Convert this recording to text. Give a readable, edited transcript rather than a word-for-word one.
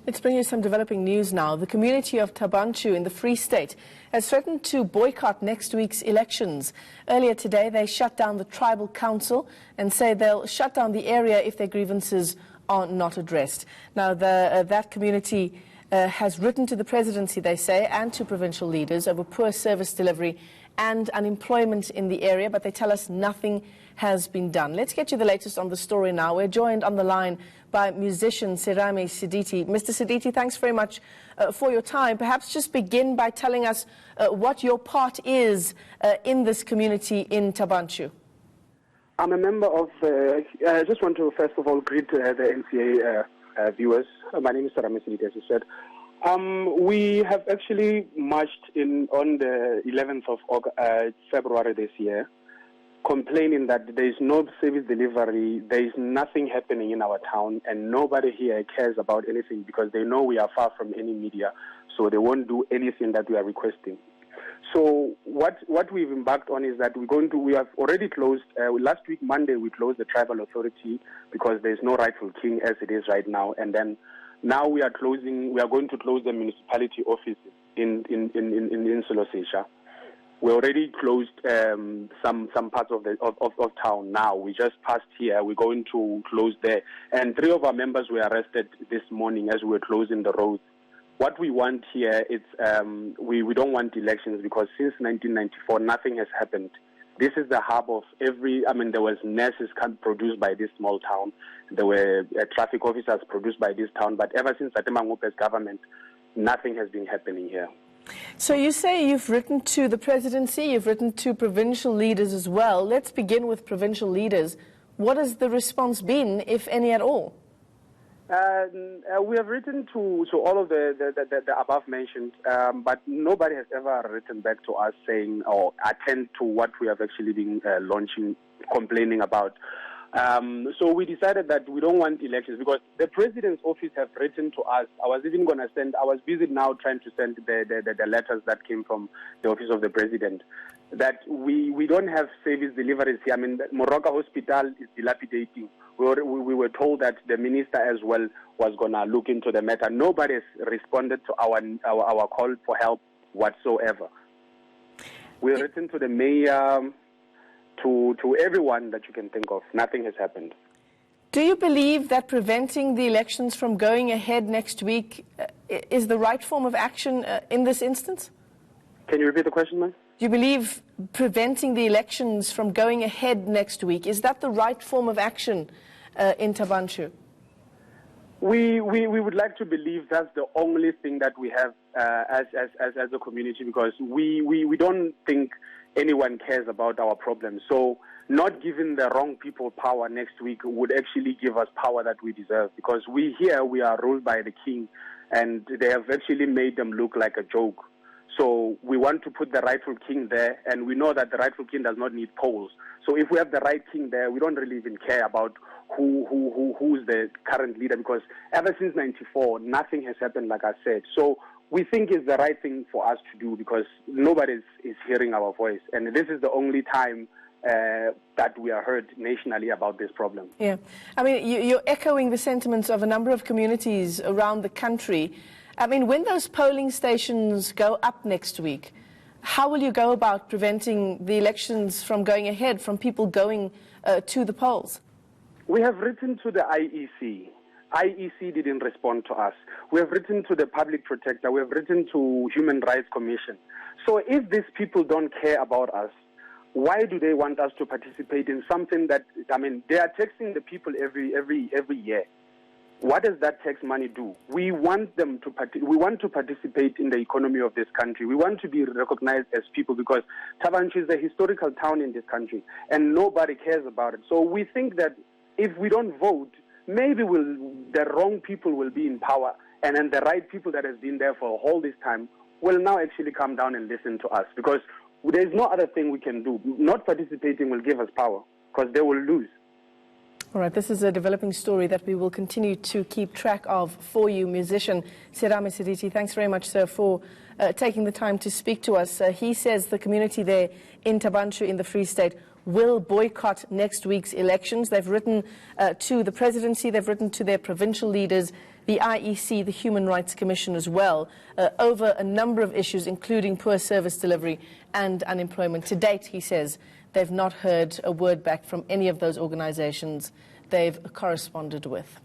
Let's bring you some developing news now. The community of Thaba Nchu in the Free State has threatened to boycott next week's elections. Earlier today, they shut down the tribal council and say they'll shut down the area if their grievances are not addressed. Now, that community has written to the presidency, they say, and to provincial leaders over poor service delivery and unemployment in the area, but they tell us nothing has been done. Let's get you the latest on the story now. We're joined on the line by musician Serame Siditi. Mr. Siditi, thanks very much for your time. Perhaps just begin by telling us what your part is in this community in Thaba Nchu. I'm a member of, I just want to first of all greet the NCA viewers. My name is Serame Siditi, as you said. We have actually marched on the 11th of February this year, complaining that there is no service delivery, there is nothing happening in our town, and nobody here cares about anything because they know we are far from any media, so they won't do anything that we are requesting. So what we've embarked on is that we have already closed, last week Monday we closed the tribal authority because there's no rightful king as it is right now, and then now we are going to close the municipality offices in Solosesha. We already closed some parts of town now. We just passed here. We're going to close there. And 3 of our members were arrested this morning as we were closing the roads. What we want here is we don't want elections because since 1994, nothing has happened. This is the hub of there was nurses produced by this small town. There were traffic officers produced by this town. But ever since Fatima Ngope's government, nothing has been happening here. So you say you've written to the presidency, you've written to provincial leaders as well. Let's begin with provincial leaders. What has the response been, if any at all? We have written to all of the above mentioned, but nobody has ever written back to us saying or attend to what we have actually been complaining about. So we decided that we don't want elections because the president's office have written to us. I was busy now trying to send the letters that came from the office of the president, that we don't have service deliveries here. Moroka Hospital is dilapidating. We were told that the minister as well was going to look into the matter. Nobody has responded to our call for help whatsoever. We've written to the mayor, to everyone that you can think of. Nothing has happened. Do you believe that preventing the elections from going ahead next week is the right form of action in this instance? Can you repeat the question, ma'am? Do you believe preventing the elections from going ahead next week, is that the right form of action in Thaba Nchu? We would like to believe that's the only thing that we have as a community because we don't think anyone cares about our problems. So not giving the wrong people power next week would actually give us power that we deserve because we are ruled by the king and they have actually made them look like a joke. So we want to put the rightful king there, and we know that the rightful king does not need polls. So if we have the right king there, we don't really even care about who's the current leader because ever since 94, nothing has happened, like I said. So we think it's the right thing for us to do because nobody is hearing our voice, and this is the only time that we are heard nationally about this problem. Yeah, you're echoing the sentiments of a number of communities around the country. When those polling stations go up next week, how will you go about preventing the elections from going ahead, from people going to the polls? We have written to the IEC. IEC didn't respond to us. We have written to the Public Protector. We have written to Human Rights Commission. So if these people don't care about us, why do they want us to participate in something that, they are taxing the people every year. What does that tax money do? We want them to participate in the economy of this country. We want to be recognized as people because Thaba Nchu is a historical town in this country and nobody cares about it. So we think that if we don't vote, maybe the wrong people will be in power and then the right people that has been there for all this time will now actually come down and listen to us because there's no other thing we can do. Not participating will give us power because they will lose. All right, this is a developing story that we will continue to keep track of for you, musician Serame Siditi. Thanks very much, sir, for taking the time to speak to us. He says the community there in Thaba Nchu in the Free State will boycott next week's elections. They've written to the presidency, they've written to their provincial leaders, the IEC, the Human Rights Commission as well, over a number of issues, including poor service delivery and unemployment. To date, he says, they've not heard a word back from any of those organizations they've corresponded with.